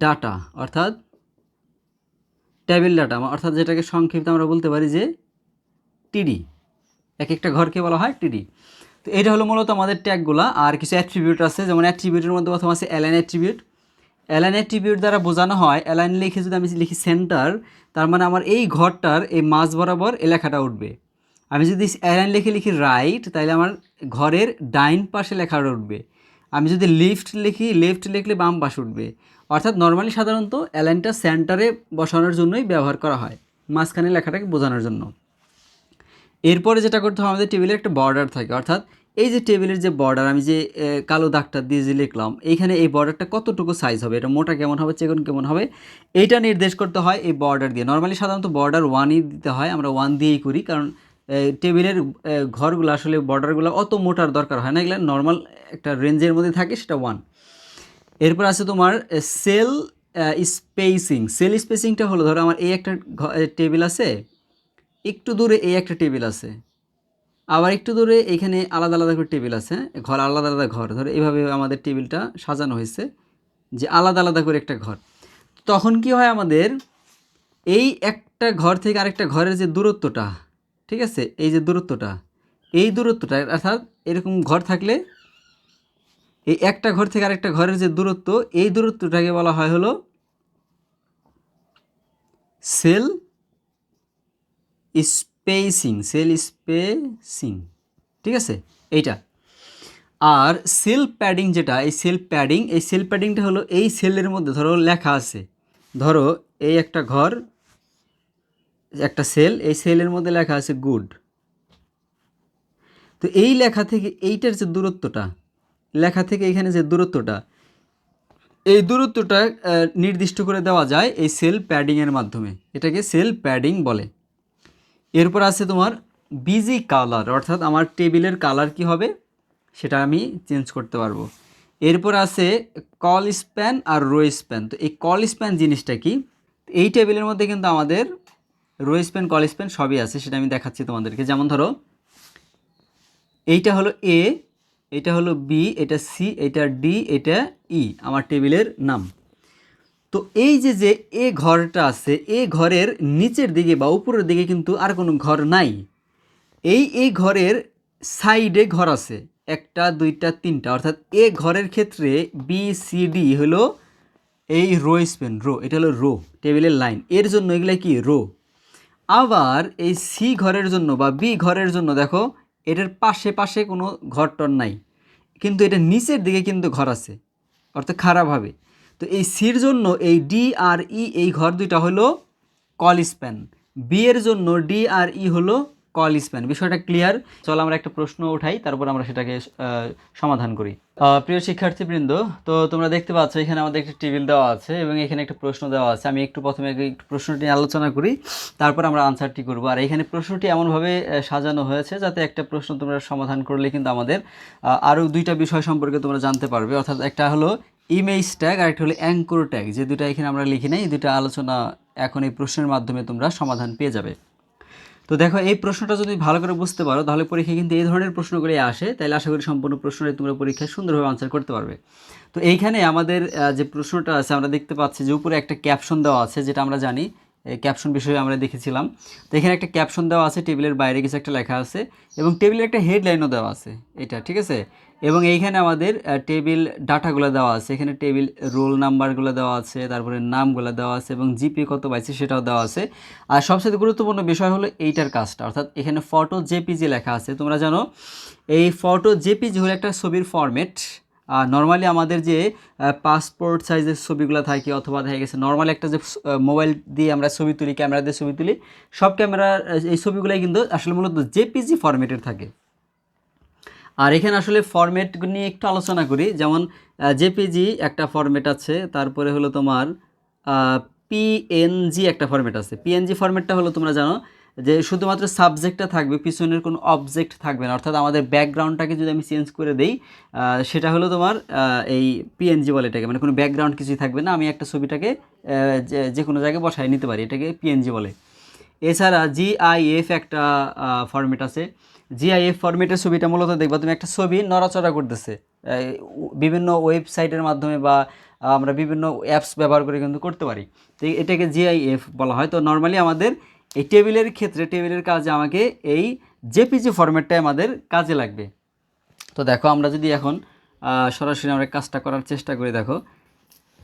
ডাটা, অর্থাৎ টেবিল ডাটা, অর্থাৎ যেটাকে সংক্ষিপ্ত আমরা বলতে পারি যে টিডি। এক একটা ঘরকে বলা হয় টিডি। তো এটা হলো মূলত আমাদের ট্যাগগুলো। আর কিছু অ্যাট্রিবিউট আছে, যেমন অ্যাট্রিবিউটের মধ্যে প্রথম আছে অ্যালাইন অ্যাট্রিবিউট। অ্যালাইন অ্যাট্রিবিউট দ্বারা বোঝানো হয়, অ্যালাইন লিখে যদি আমি লিখি সেন্টার, তার মানে আমার এই ঘরটার এই মাঝ বরাবর এই লেখাটা উঠবে। আমি যদি অ্যালাইন লিখি রাইট, তাহলে আমার ঘরের ডাইন পাশে লেখাটা উঠবে। আমি যদি লেফট লিখলে বাম পাশে উঠবে। অর্থাৎ নর্মালি সাধারণত অ্যালাইনটা সেন্টারে বসানোর জন্যই ব্যবহার করা হয়, মাঝখানে লেখাটাকে বোঝানোর জন্য। এরপরে যেটা করতে হবে, আমাদের টেবিলের একটা বর্ডার থাকে, অর্থাৎ এই যে টেবিলের যে বর্ডার, আমি যে কালো দাগটা দিয়ে যে লিখলাম, এইখানে এই বর্ডারটা কতটুকু সাইজ হবে, এটা মোটা কেমন হবে, চিকন কেমন হবে, এইটা নির্দেশ করতে হয় এই বর্ডার দিয়ে। নর্মালি সাধারণত বর্ডার 1ই দিতে হয়, আমরা 1 দিয়েই করি, কারণ টেবিলের ঘরগুলো আসলে বর্ডারগুলো অত মোটার দরকার হয় না, এগুলো নর্মাল একটা রেঞ্জের মধ্যে থাকে, সেটা 1। এরপর আছে তোমার সেল স্পেসিংটা হলো, ধরো আমার এই একটা টেবিল আছে, একটু দূরে এই একটা টেবিল আছে, আবার একটু দূরে এখানে আলাদা আলাদা করে টেবিল আছে, ঘর আলাদা আলাদা ঘর, ধরো এইভাবে আমাদের টেবিলটা সাজানো হয়েছে যে আলাদা আলাদা করে একটা ঘর। তখন কি হয়, আমাদের এই একটা ঘর থেকে আরেকটা ঘরের যে দূরত্বটা, ঠিক আছে, এই যে দূরত্বটা, এই দূরত্বটা, অর্থাৎ এরকম ঘর থাকলে এই একটা ঘর থেকে আরেকটা ঘরের যে দূরত্ব, এই দূরত্বটাকে বলা হয় হলো সেল স্পেসিং, ঠিক আছে এইটা। আর সেল প্যাডিং যেটা, এই সেল প্যাডিংটা হলো এই সেলের মধ্যে ধরো লেখা আছে, ধরো এই একটা ঘর, একটা সেল, এই সেলের মধ্যে লেখা আছে গুড। তো এই লেখা থেকে এইটার যে দূরত্বটা, লেখা থেকে এখানে যে দূরত্বটা, এই দূরত্বটা নির্দিষ্ট করে দেওয়া যায় এই সেল প্যাডিংয়ের মাধ্যমে, এটাকে সেল প্যাডিং বলে। এরপর আছে তোমার বিজি কালার, অর্থাৎ আমার টেবিলের কালার কি হবে সেটা আমি চেঞ্জ করতে পারবো। এরপর আছে কল স্প্যান আর রো স্প্যান। তো এই কল স্প্যান জিনিসটা কি, এই টেবিলের মধ্যে কিন্তু আমাদের রো স্প্যান কল স্প্যান সবই আছে, সেটা আমি দেখাচ্ছি তোমাদেরকে। যেমন ধরো এইটা হলো এ, এটা হলো বি, এটা সি, এটা ডি, এটা ই, আমার টেবিলের নাম। তো এই যে যে এ ঘরটা আছে, এ ঘরের নিচের দিকে বা উপরের দিকে কিন্তু আর কোনো ঘর নাই। এই ঘরের সাইডে ঘর আছে, একটা দুইটা তিনটা, অর্থাৎ এ ঘরের ক্ষেত্রে বি সি ডি হলো এই রো স্প্যান, রো, এটা হলো রো, টেবিলের লাইন, এর জন্য এগুলো কি রো। আবার এই সি ঘরের জন্য বা বি ঘরের জন্য দেখো এটার পাশে পাশে কোনো ঘর টর নাই, কিন্তু এটা নিচের দিকে কিন্তু ঘর আছে, অর্থাৎ খারাপ হবে। তো এই সির জন্য এই ডি আর ই, এই ঘর দুইটা হলো কল স্প্যান। বি এর জন্য ডি আর ই হলো কল স্প্যান। বিষয়টা ক্লিয়ার? চলো আমরা একটা প্রশ্ন উঠাই, তারপর আমরা সেটাকে সমাধান করি। প্রিয় শিক্ষার্থীবৃন্দ, তো তোমরা দেখতে পাচ্ছ এখানে আমাদের একটা টেবিল দেওয়া আছে এবং এখানে একটা প্রশ্ন দেওয়া আছে। আমি একটু প্রথমে একটু প্রশ্নটি নিয়ে আলোচনা করি, তারপর আমরা আনসারটি করব। আর এখানে প্রশ্নটি এমনভাবে সাজানো হয়েছে যাতে একটা প্রশ্ন তোমরা সমাধান করলে কিন্তু আমাদের আরও দুইটা বিষয় সম্পর্কে তোমরা জানতে পারবে। অর্থাৎ একটা হলো ইমেজ ট্যাগ আর একটা হলো অ্যাঙ্কর ট্যাগ, যে দুটো এখানে আমরা লিখি নাই, এই দুটো আলোচনা এখন এই প্রশ্নের মাধ্যমে তোমরা সমাধান পেয়ে যাবে। তো দেখো এই প্রশ্নটা যদি ভালো করে বুঝতে পারো তাহলে পরীক্ষায় কিন্তু এই ধরনের প্রশ্নগুলি আসে, তাহলে আশা করি সম্পূর্ণ প্রশ্নটাই তোমরা পরীক্ষায় সুন্দরভাবে আনসার করতে পারবে। তো এইখানে আমাদের যে প্রশ্নটা আছে, আমরা দেখতে পাচ্ছি যে উপরে একটা ক্যাপশন দেওয়া আছে, যেটা আমরা জানি ক্যাপশন বিষয়ে আমরা দেখেছিলাম। তো এখানে একটা ক্যাপশন দেওয়া আছে, টেবিলের বাইরে কিছু একটা লেখা আছে এবং টেবিলের একটা হেডলাইনও দেওয়া আছে, এটা ঠিক আছে। এবং এইখানে আমাদের টেবিল ডাটাগুলো দেওয়া আছে, এখানে টেবিল রোল নাম্বারগুলো দেওয়া আছে, তারপরে নামগুলো দেওয়া আছে এবং জিপি কত পাইছে সেটাও দেওয়া আছে। আর সবচেয়ে গুরুত্বপূর্ণ বিষয় হলো এইটার কাজটা, অর্থাৎ এখানে ফটো জেপিজি লেখা আছে। তোমরা জানো এই ফটো জেপিজি হলো একটা ছবির ফরম্যাট। নর্মালি আমাদের যে পাসপোর্ট সাইজের ছবিগুলো থাকে, অথবা দেখা গেছে নর্মালি একটা যে মোবাইল দিয়ে আমরা ছবি তুলি, ক্যামেরা দিয়ে ছবি তুলি, সব ক্যামেরা এই ছবিগুলোই কিন্তু আসলে মূলত জেপিজি ফরম্যাটের থাকে। আর এখানে আসলে ফরম্যাট নিয়ে একটু আলোচনা করি। যেমন জেপিজি একটা ফরম্যাট আছে, তারপরে হলো তোমার পিএনজি একটা ফরম্যাট আছে। পিএনজি ফরম্যাটটা হলো তোমরা জানো যে শুধুমাত্র সাবজেক্টটা থাকবে, পিছনের কোনো অবজেক্ট থাকবে না, অর্থাৎ আমাদের ব্যাকগ্রাউন্ডটাকে যদি আমি চেঞ্জ করে দেই, সেটা হলো তোমার এই পিএনজি বলে এটাকে, মানে কোনো ব্যাকগ্রাউন্ড কিছুই থাকবে না, আমি একটা ছবিটাকে যে কোনো জায়গায় বসায় নিতে পারি, এটাকে পিএনজি বলে। এছাড়া জিআইএফ একটা ফরম্যাট আছে। জিআইএফ ফরম্যাটের ছবিটা মূলত দেখবা তুমি একটা ছবি নড়াচড়া করতেছে বিভিন্ন ওয়েবসাইটের মাধ্যমে, বা আমরা বিভিন্ন অ্যাপস ব্যবহার করে কিন্তু করতে পারি। তো এটাকে জিআইএফ বলা হয়। তো নর্মালি আমাদের এই টেবিলের ক্ষেত্রে, টেবিলের কাজে আমাকে এই জেপিজি ফরম্যাটটাই আমাদের কাজে লাগবে। তো দেখো আমরা যদি এখন সরাসরি আমরা কাজটা করার চেষ্টা করি, দেখো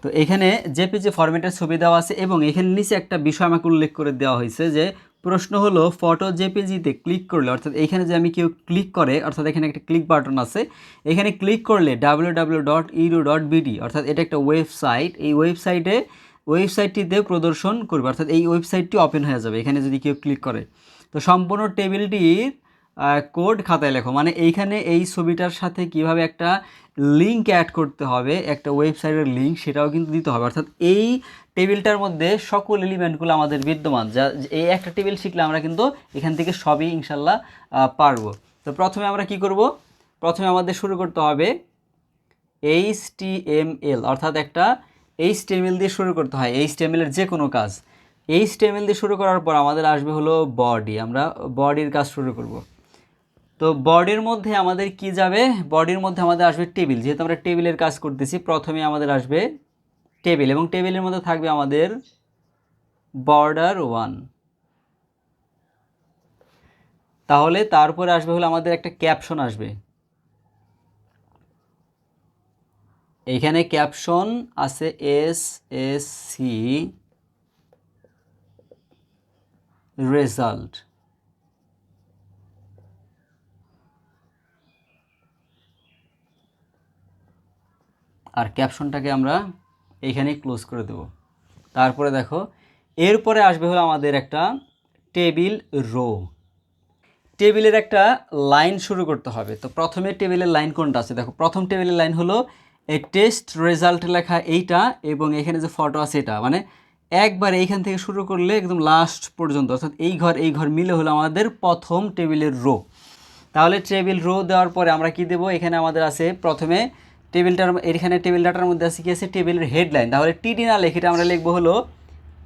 তো এখানে জেপিজি ফরম্যাটের ছবি দেওয়া আছে এবং এখানে নিচে একটা বিষয় আমাকে উল্লেখ করে দেওয়া হয়েছে যে প্রশ্ন হলো ফটো জেপিজিতে ক্লিক করলে, অর্থাৎ এখানে যে আমি কেউ ক্লিক করে, অর্থাৎ এখানে একটা ক্লিক বাটন আছে, এখানে ক্লিক করলে www.edu.bd, অর্থাৎ এটা একটা ওয়েবসাইট, এই ওয়েবসাইটটিতে প্রদর্শন করবে, অর্থাৎ এই ওয়েবসাইটটি ওপেন হয়ে যাবে এখানে যদি কেউ ক্লিক করে। তো সম্পূর্ণ টেবিলটির কোড খাতায় লেখো, মানে এইখানে এই ছবিটার সাথে কিভাবে একটা লিঙ্ক অ্যাড করতে হবে, একটা ওয়েবসাইটের লিঙ্ক, সেটাও কিন্তু দিতে হবে। অর্থাৎ এই টেবিলটার মধ্যে সকল এলিমেন্টগুলো আমাদের বিদ্যমান, যা এই একটা টেবিল শিখলে আমরা কিন্তু এখান থেকে সবই ইনশাল্লাহ পারবো। তো প্রথমে আমরা কি করব, প্রথমে আমাদের শুরু করতে হবে HTML, অর্থাৎ একটা HTML দিয়ে শুরু করতে হয়, HTML এর যে কোনো কাজ। HTML দিয়ে শুরু করার পর আমাদের আসবে হলো বডি, আমরা বডির কাজ শুরু করব। তো বডির মধ্যে আমাদের কি যাবে, বডির মধ্যে আমাদের আসবে টেবিল, যেহেতু আমরা টেবিলের কাজ করতেছি, প্রথমে আমাদের আসবে টেবিল এবং টেবিলের মধ্যে থাকবে আমাদের বর্ডার 1। তাহলে তারপরে আসবে হলো আমাদের একটা ক্যাপশন আসবে, এইখানে ক্যাপশন আছে SSC রেজাল্ট। আর ক্যাপশনটাকে আমরা এইখানে ক্লোজ করে দেব। তারপরে দেখো এরপরে আসবে হলো আমাদের একটা টেবিল রো। টেবিলের একটা লাইন শুরু করতে হবে। তো প্রথমে টেবিলের লাইন কোনটা আছে দেখো, প্রথম টেবিলের লাইন হলো এই টেস্ট রেজাল্ট লেখা এইটা, এবং এখানে যে ফটো আছে এটা, মানে একবার এইখান থেকে শুরু করলে একদম লাস্ট পর্যন্ত, অর্থাৎ এই ঘর মিলে হলো আমাদের প্রথম টেবিলের রো। তাহলে টেবিল রো দেওয়ার পরে আমরা কি দেব, এখানে আমাদের আছে প্রথমে টেবিলটার, এখানে টেবিল ডাটার মধ্যে আছে কি আছে, টেবিলের হেডলাইন। তাহলে টিডি না লিখে আমরা লিখবো হলো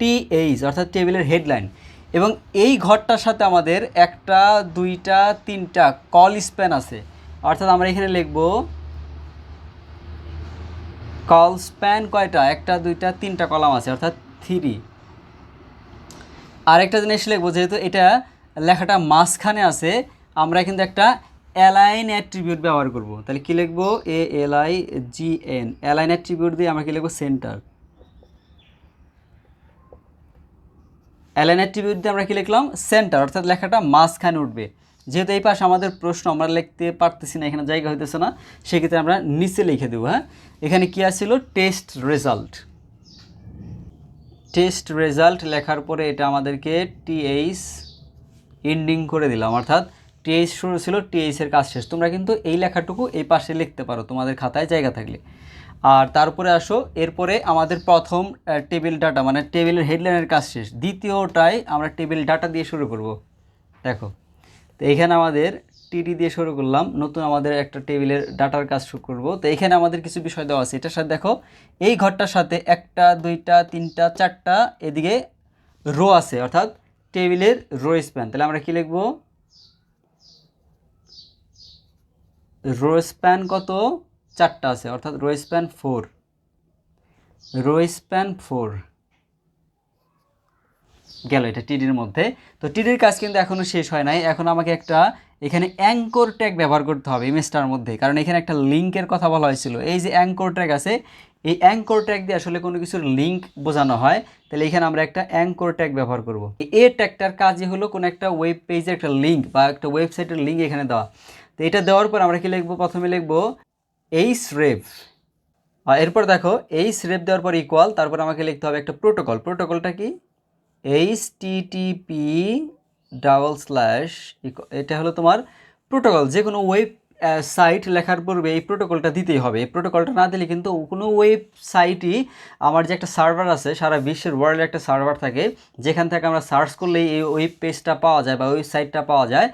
TH, অর্থাৎ টেবিলের হেডলাইন। এবং এই ঘরটার সাথে আমাদের একটা, দুইটা, তিনটা কল স্প্যান আছে, অর্থাৎ আমরা এখানে লিখবো কল স্প্যান কয়টা, একটা, দুইটা, তিনটা কলাম আছে, অর্থাৎ 3। আরেকটা জিনিস লিখবো, যেহেতু এটা লেখাটা মাঝখানে আছে, আমরা কিন্তু একটা অ্যালাইন অ্যাট্রিবিউট ব্যবহার করব। তাহলে কি লিখবো, ALIGN, অ্যালাইন অ্যাট্রিবিউট দিয়ে আমরা কি লিখবো, সেন্টার। অ্যালাইন অ্যাট্রিবিউট দিয়ে আমরা কি লিখলাম, সেন্টার, অর্থাৎ লেখাটা মাঝখানে উঠবে। যেহেতু এই পাশে আমাদের প্রশ্ন আমরা লিখতে পারতেছি না, এখানে জায়গা হইতেছে না, সেক্ষেত্রে আমরা নিচে লিখে দেবো। হ্যাঁ, এখানে কি আসছিল, টেস্ট রেজাল্ট। টেস্ট রেজাল্ট লেখার পরে এটা আমাদেরকে TH এন্ডিং করে দিলাম, অর্থাৎ TH শুরু ছিল, TH এর কাজ শেষ। তোমরা কিন্তু এই লেখাটুকু এই পাশে লিখতে পারো তোমাদের খাতায় জায়গা থাকলে। আর তারপরে আসো, এরপরে আমাদের প্রথম টেবিল ডাটা, মানে টেবিলের হেডলাইনের কাজ শেষ। দ্বিতীয়টায় আমরা টেবিল ডাটা দিয়ে শুরু করব। দেখো, তো এইখানে আমাদের TD দিয়ে শুরু করলাম, নতুন আমাদের একটা টেবিলের ডাটার কাজ শুরু করব। তো এখানে আমাদের কিছু বিষয় দেওয়া আছে, এটার সাথে দেখো এই ঘরটার সাথে একটা, দুইটা, তিনটা, চারটা এদিকে রো আছে, অর্থাৎ টেবিলের রো স্প্যান। তাহলে আমরা কি লিখব, রো স্প্যান কত, 4টা আছে, অর্থাৎ রো স্প্যান 4, রো স্প্যান 4 গেল এটা টিডির মধ্যে। তো টিডির কাজ কিন্তু এখনও শেষ হয় নাই, এখন আমাকে একটা এখানে অ্যাঙ্কর ট্যাগ ব্যবহার করতে হবে ইমেজটার মধ্যে, কারণ এখানে একটা লিঙ্কের কথা বলা হয়েছিল। এই যে অ্যাঙ্কর ট্যাগ আছে, এই অ্যাঙ্কর ট্যাগ দিয়ে আসলে কোনো কিছুর লিঙ্ক বোঝানো হয়। তাহলে এখানে আমরা একটা অ্যাঙ্কর ট্যাগ ব্যবহার করব। এই ট্যাগটার কাজই হলো কোনো একটা ওয়েব পেজের একটা লিঙ্ক বা একটা ওয়েবসাইটের লিঙ্ক এখানে দেওয়া। তো এটা দেওয়ার পর আমরা কি লিখবো, প্রথমে লিখবো href। এরপর দেখো href দেওয়ার পর ইকুয়াল, তারপর আমাকে লিখতে হবে একটা প্রোটোকল। প্রোটোকলটা কি, HTTP এটা হলো তোমার প্রোটোকল। যে কোনো ওয়েব সাইট লেখার পূর্বে এই প্রোটোকলটা দিতেই হবে। এই প্রোটোকলটা না দিলে কিন্তু কোনো ওয়েবসাইটই, আমার যে একটা সার্ভার আছে, সারা বিশ্বের ওয়ার্ল্ডে একটা সার্ভার থাকে, যেখান থেকে আমরা সার্চ করলেই এই ওয়েব পেজটা পাওয়া যায় বা ওয়েবসাইটটা পাওয়া যায়,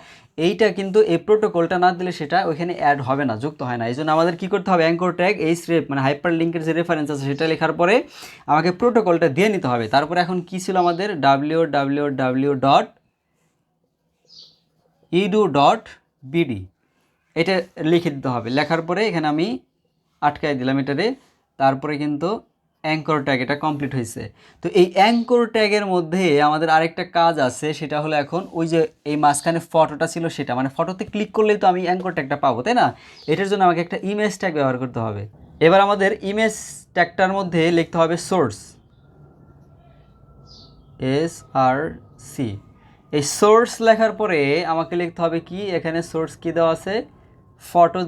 এইটা কিন্তু এই প্রোটোকলটা না দিলে সেটা ওইখানে অ্যাড হবে না, যুক্ত হয় না। এই জন্য আমাদের কী করতে হবে, অ্যাঙ্কর ট্যাগ href, মানে হাইপার লিঙ্কের যে রেফারেন্স আছে সেটা লেখার পরে আমাকে প্রোটোকলটা দিয়ে নিতে হবে। তারপরে এখন কী ছিল আমাদের, www.edu.bd, এটা লিখে দিতে হবে। লেখার পরে এখানে আমি আটকাই দিলাম এটারে, তারপরে কিন্তু অ্যাঙ্কর ট্যাগ এটা কমপ্লিট হয়েছে। তো এই অ্যাঙ্কর ট্যাগের মধ্যে আমাদের আরেকটা কাজ আছে, সেটা হলো এখন ওই যে এই মাঝখানে ফটোটা ছিল সেটা, মানে ফটোতে ক্লিক করলেই তো আমি অ্যাঙ্কর ট্যাগটা পাবো, তাই না? এটার জন্য আমাকে একটা ইমেজ ট্যাগ ব্যবহার করতে হবে। এবার আমাদের ইমেজ ট্যাগটার মধ্যে লিখতে হবে সোর্স, SRC। এই সোর্স লেখার পরে আমাকে লিখতে হবে কি, এখানে সোর্স কি দেওয়া আছে, ফটো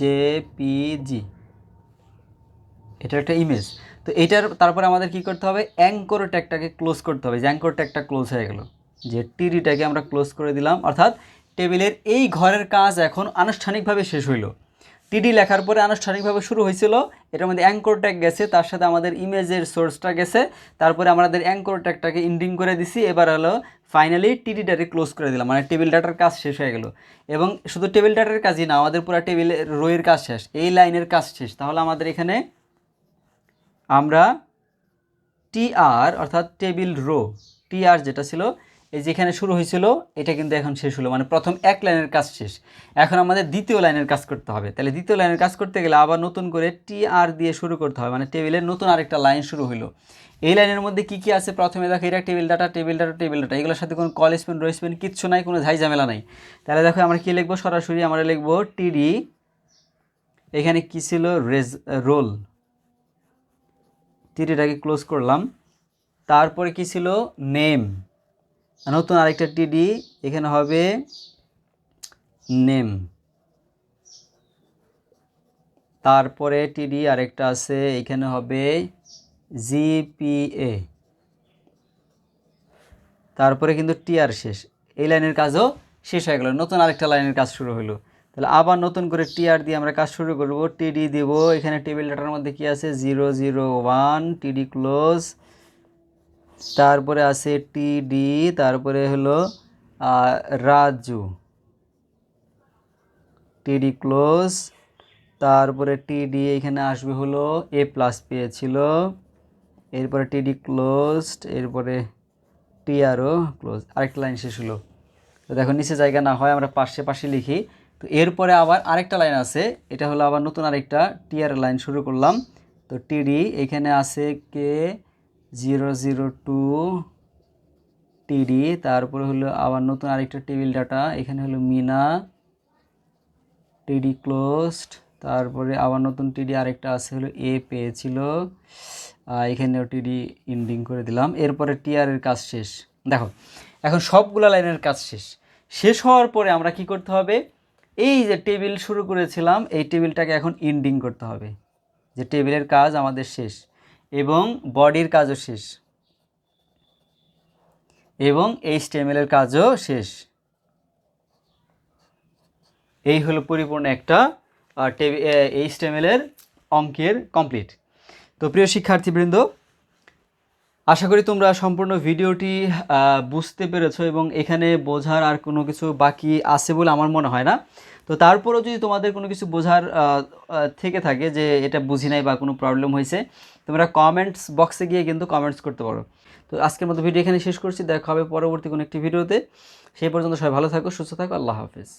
জেপিজি, এটা একটা ইমেজ। তো এইটার তারপরে আমাদের কি করতে হবে, অ্যাঙ্কর ট্যাগটাকে ক্লোজ করতে হবে। যে অ্যাঙ্কর ট্যাগটা ক্লোজ হয়ে গেল, যে টিডিটাকে আমরা ক্লোজ করে দিলাম, অর্থাৎ টেবিলের এই ঘরের কাজ এখন আনুষ্ঠানিকভাবে শেষ হইল। টিডি লেখার পরে আনুষ্ঠানিকভাবে শুরু হয়েছিল, এটার মধ্যে অ্যাঙ্কর ট্যাগ গেছে, তার সাথে আমাদের ইমেজের সোর্সটা গেছে, তারপরে আমাদের অ্যাঙ্কর ট্যাগটাকে ইন্ডিং করে দিছি। এবার হলো ফাইনালি টিডিটাকে ক্লোজ করে দিলাম, মানে টেবিল ডাটার কাজ শেষ হয়ে গেল। এবং শুধু টেবিল ডাটার কাজই না, আমাদের পুরো টেবিলের রোয়ের কাজ শেষ, এই লাইনের কাজ শেষ। তাহলে আমাদের এখানে আমরা TR, অর্থাৎ টেবিল রো, TR যেটা ছিল এই যেখানে শুরু হয়েছিল, এটা কিন্তু এখন শেষ হলো, মানে প্রথম এক লাইনের কাজ শেষ। এখন আমাদের দ্বিতীয় লাইনের কাজ করতে হবে। তাহলে দ্বিতীয় লাইনের কাজ করতে গেলে আবার নতুন করে TR দিয়ে শুরু করতে হবে, মানে টেবিলের নতুন আরেকটা লাইন শুরু হলো। এই লাইনের মধ্যে কি কি আছে, প্রথমে দেখো এটা টেবিল ডাটা, এগুলোর সাথে কোনো কল স্পেন, রো স্পেন কিচ্ছু নাই, কোনো ঝামেলা নাই। তাহলে দেখো আমরা কি লিখবো, সরাসরি আমরা লিখবো TD এখানে কি ছিল রোল, টিডিটাকে ক্লোজ করলাম। তারপরে কি ছিল নেম, নতুন আরেকটা টিডি এখানে হবে নেম। তারপরে টিডি আরেকটা আছে এখানে হবে জিপিএ। তারপরে কিন্তু টিআর শেষ, এই লাইনের কাজও শেষ হয়ে গেল, নতুন আরেকটা লাইনের কাজ শুরু হলো। তাহলে আবার নতুন করে টিআর দিয়ে আমরা কাজ শুরু করব। টিডি দেব, এখানে টেবিল ডাটার মধ্যে কি আছে 001 টিডি ক্লোজ। তারপরে আছে টিডি, তারপরে হলো রাজু, টিডি ক্লোজ। তারপরে টিডি এখানে আসবে হলো এ প্লাস পেয়েছিল, এরপরে টিডি ক্লোজড, এরপরে টিআরও ক্লোজ, আরেকটা লাইন শেষ হলো। তো দেখো নিচে জায়গা না হয় আমরা পাশে পাশে লিখি। তো এরপরে আবার আরেকটা লাইন আছে, এটা হলো আবার নতুন আরেকটা টিআর লাইন শুরু করলাম। তো টিডি এখানে আছে কে 002 টিডি, তারপরে হলো আবার নতুন আরেকটা টেবিল ডাটা, এখানে হলো মিনা, টিডি ক্লোজড। তারপরে আবার নতুন টিডি আরেকটা আছে হলো এ পেয়েছিল, এখানেও টিডি ইন্ডিং করে দিলাম। এরপরে টিআর এর কাজ শেষ। দেখো এখন সবগুলা লাইনের কাজ শেষ। শেষ হওয়ার পরে আমরা কি করতে হবে, এই যে টেবিল শুরু করেছিলাম এই টেবিলটাকে এখন ইন্ডিং করতে হবে, যে টেবিলের কাজ আমাদের শেষ এবং বডির কাজও শেষ এবং HTML এর কাজও শেষ। এই হলো পরিপূর্ণ একটা HTML এর অঙ্কের কমপ্লিট। তো প্রিয় শিক্ষার্থীবৃন্দ, আশা করি তোমরা সম্পূর্ণ ভিডিওটি বুঝতে পেরেছো এবং এখানে বোঝার আর কোনো কিছু বাকি আছে বলে আমার মনে হয় না। তো তারপরেও যদি তোমাদের কোনো কিছু বোঝার থেকে থাকে যে এটা বুঝি নাই বা কোনো প্রবলেম হয়েছে, তোমরা কমেন্টস বক্সে গিয়ে কিন্তু কমেন্টস করতে পারো। তো আজকের মতো ভিডিও এখানে শেষ করছি, দেখা হবে পরবর্তী কোনো একটি ভিডিওতে। সেই পর্যন্ত সবাই ভালো থাকো, সুস্থ থাকো, আল্লাহ হাফেজ।